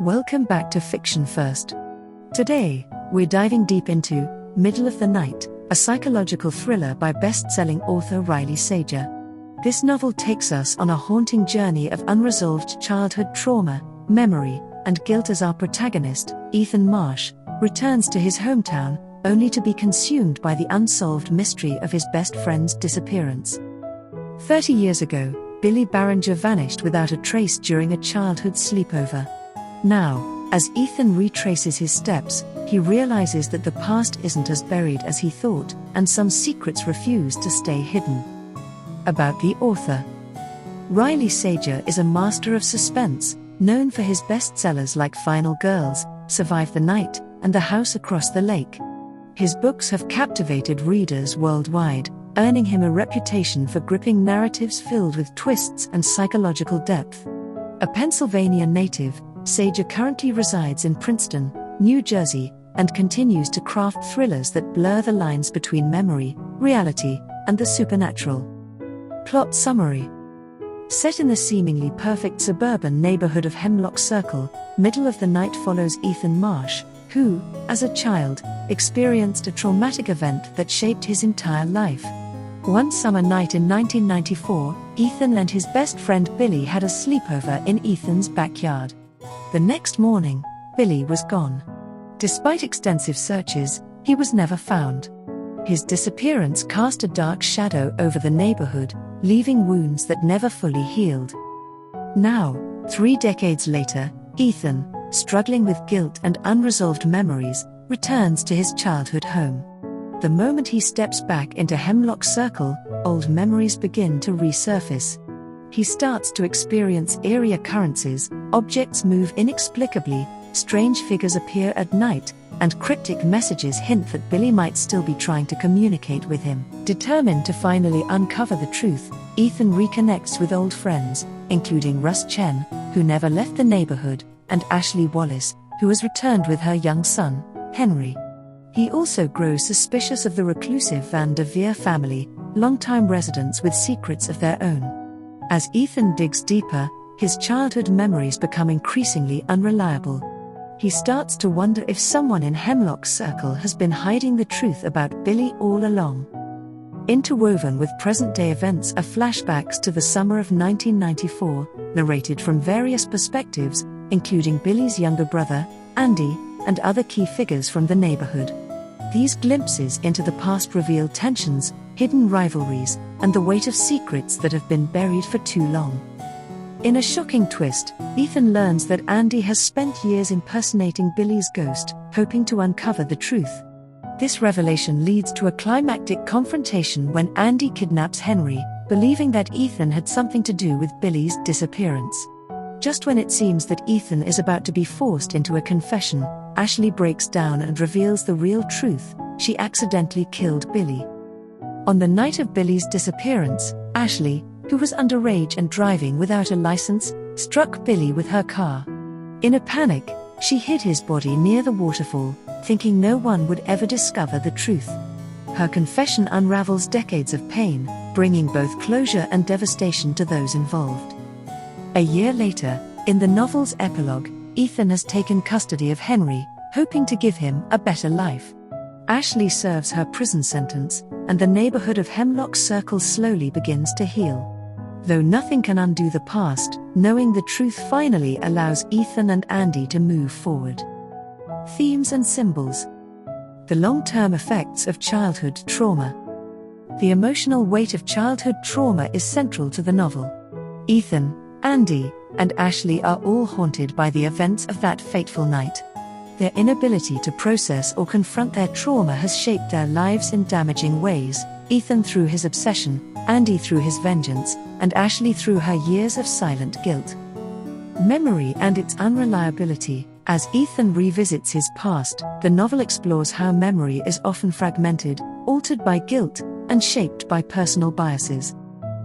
Welcome back to Fiction First. Today, we're diving deep into Middle of the Night, a psychological thriller by best-selling author Riley Sager. This novel takes us on a haunting journey of unresolved childhood trauma, memory, and guilt as our protagonist, Ethan Marsh, returns to his hometown, only to be consumed by the unsolved mystery of his best friend's disappearance. 30 years ago, Billy Barringer vanished without a trace during a childhood sleepover. Now, as Ethan retraces his steps, he realizes that the past isn't as buried as he thought, and some secrets refuse to stay hidden. About the author. Riley Sager is a master of suspense, known for his bestsellers like Final Girls, Survive the Night, and The House Across the Lake. His books have captivated readers worldwide, earning him a reputation for gripping narratives filled with twists and psychological depth. A Pennsylvania native, Sager currently resides in Princeton, New Jersey, and continues to craft thrillers that blur the lines between memory, reality, and the supernatural. Plot summary. Set in the seemingly perfect suburban neighborhood of Hemlock Circle, Middle of the Night follows Ethan Marsh, who, as a child, experienced a traumatic event that shaped his entire life. One summer night in 1994, Ethan and his best friend Billy had a sleepover in Ethan's backyard. The next morning, Billy was gone. Despite extensive searches, he was never found. His disappearance cast a dark shadow over the neighborhood, leaving wounds that never fully healed. Now, 3 decades later, Ethan, struggling with guilt and unresolved memories, returns to his childhood home. The moment he steps back into Hemlock Circle, old memories begin to resurface. He starts to experience eerie occurrences, objects move inexplicably, strange figures appear at night, and cryptic messages hint that Billy might still be trying to communicate with him. Determined to finally uncover the truth, Ethan reconnects with old friends, including Russ Chen, who never left the neighborhood, and Ashley Wallace, who has returned with her young son, Henry. He also grows suspicious of the reclusive Van der Veer family, longtime residents with secrets of their own. As Ethan digs deeper, his childhood memories become increasingly unreliable. He starts to wonder if someone in Hemlock Circle has been hiding the truth about Billy all along. Interwoven with present-day events are flashbacks to the summer of 1994, narrated from various perspectives, including Billy's younger brother, Andy, and other key figures from the neighborhood. These glimpses into the past reveal tensions, hidden rivalries, and the weight of secrets that have been buried for too long. In a shocking twist, Ethan learns that Andy has spent years impersonating Billy's ghost, hoping to uncover the truth. This revelation leads to a climactic confrontation when Andy kidnaps Henry, believing that Ethan had something to do with Billy's disappearance. Just when it seems that Ethan is about to be forced into a confession, Ashley breaks down and reveals the real truth: she accidentally killed Billy. On the night of Billy's disappearance, Ashley, who was underage and driving without a license, struck Billy with her car. In a panic, she hid his body near the waterfall, thinking no one would ever discover the truth. Her confession unravels decades of pain, bringing both closure and devastation to those involved. A year later, in the novel's epilogue, Ethan has taken custody of Henry, hoping to give him a better life. Ashley serves her prison sentence, and the neighborhood of Hemlock Circle slowly begins to heal. Though nothing can undo the past, knowing the truth finally allows Ethan and Andy to move forward. Themes and symbols. The long-term effects of childhood trauma. The emotional weight of childhood trauma is central to the novel. Ethan, Andy, and Ashley are all haunted by the events of that fateful night. Their inability to process or confront their trauma has shaped their lives in damaging ways, Ethan through his obsession, Andy through his vengeance, and Ashley through her years of silent guilt. Memory and its unreliability. As Ethan revisits his past, the novel explores how memory is often fragmented, altered by guilt, and shaped by personal biases.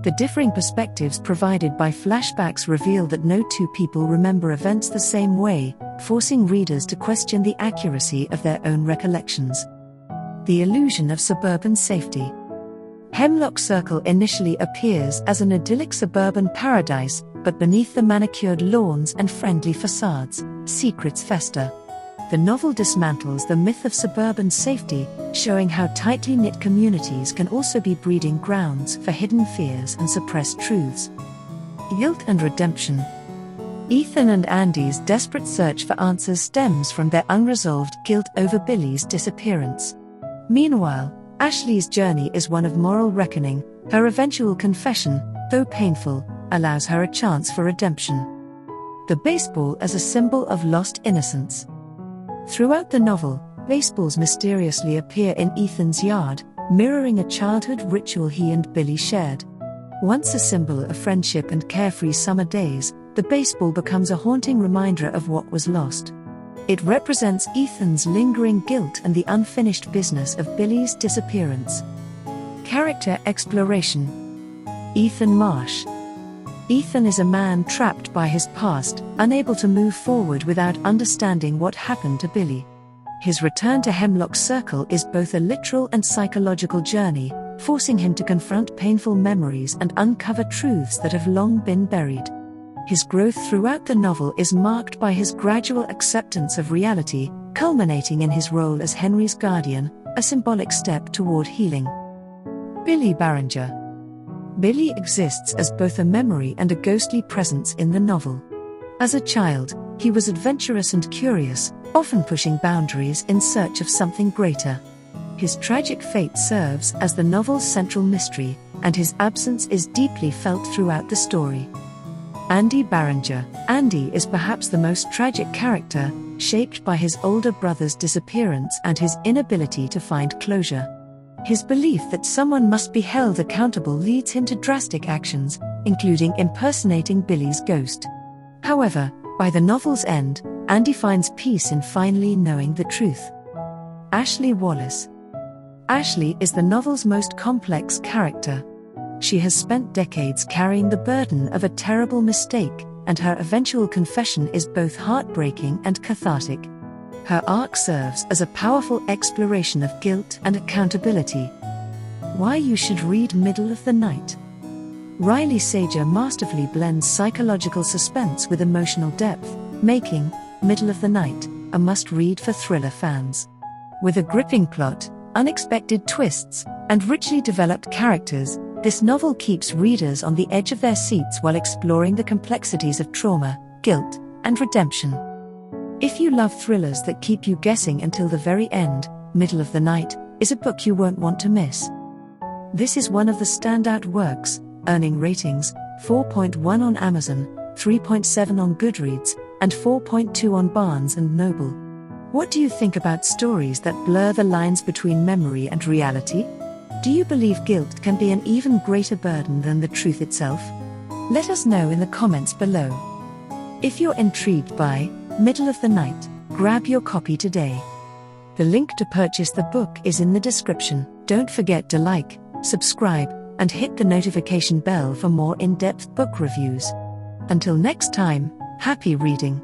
The differing perspectives provided by flashbacks reveal that no two people remember events the same way, forcing readers to question the accuracy of their own recollections. The illusion of suburban safety. Hemlock Circle initially appears as an idyllic suburban paradise, but beneath the manicured lawns and friendly facades, secrets fester. The novel dismantles the myth of suburban safety, showing how tightly knit communities can also be breeding grounds for hidden fears and suppressed truths. Guilt and redemption. Ethan and Andy's desperate search for answers stems from their unresolved guilt over Billy's disappearance. Meanwhile, Ashley's journey is one of moral reckoning. Her eventual confession, though painful, allows her a chance for redemption. The baseball as a symbol of lost innocence. Throughout the novel, baseballs mysteriously appear in Ethan's yard, mirroring a childhood ritual he and Billy shared. Once a symbol of friendship and carefree summer days, the baseball becomes a haunting reminder of what was lost. It represents Ethan's lingering guilt and the unfinished business of Billy's disappearance. Character exploration. Ethan Marsh. Ethan is a man trapped by his past, unable to move forward without understanding what happened to Billy. His return to Hemlock Circle is both a literal and psychological journey, forcing him to confront painful memories and uncover truths that have long been buried. His growth throughout the novel is marked by his gradual acceptance of reality, culminating in his role as Henry's guardian, a symbolic step toward healing. Billy Barringer. Billy exists as both a memory and a ghostly presence in the novel. As a child, he was adventurous and curious, often pushing boundaries in search of something greater. His tragic fate serves as the novel's central mystery, and his absence is deeply felt throughout the story. Andy Barringer. Andy is perhaps the most tragic character, shaped by his older brother's disappearance and his inability to find closure. His belief that someone must be held accountable leads him to drastic actions, including impersonating Billy's ghost. However, by the novel's end, Andy finds peace in finally knowing the truth. Ashley Wallace. Ashley is the novel's most complex character. She has spent decades carrying the burden of a terrible mistake, and her eventual confession is both heartbreaking and cathartic. Her arc serves as a powerful exploration of guilt and accountability. Why you should read Middle of the Night. Riley Sager masterfully blends psychological suspense with emotional depth, making Middle of the Night a must-read for thriller fans. With a gripping plot, unexpected twists, and richly developed characters, this novel keeps readers on the edge of their seats while exploring the complexities of trauma, guilt, and redemption. If you love thrillers that keep you guessing until the very end, Middle of the Night is a book you won't want to miss. This is one of the standout works, earning ratings 4.1 on Amazon, 3.7 on Goodreads, and 4.2 on Barnes & Noble. What do you think about stories that blur the lines between memory and reality? Do you believe guilt can be an even greater burden than the truth itself? Let us know in the comments below. If you're intrigued by Middle of the Night, grab your copy today. The link to purchase the book is in the description. Don't forget to like, subscribe, and hit the notification bell for more in-depth book reviews. Until next time, happy reading.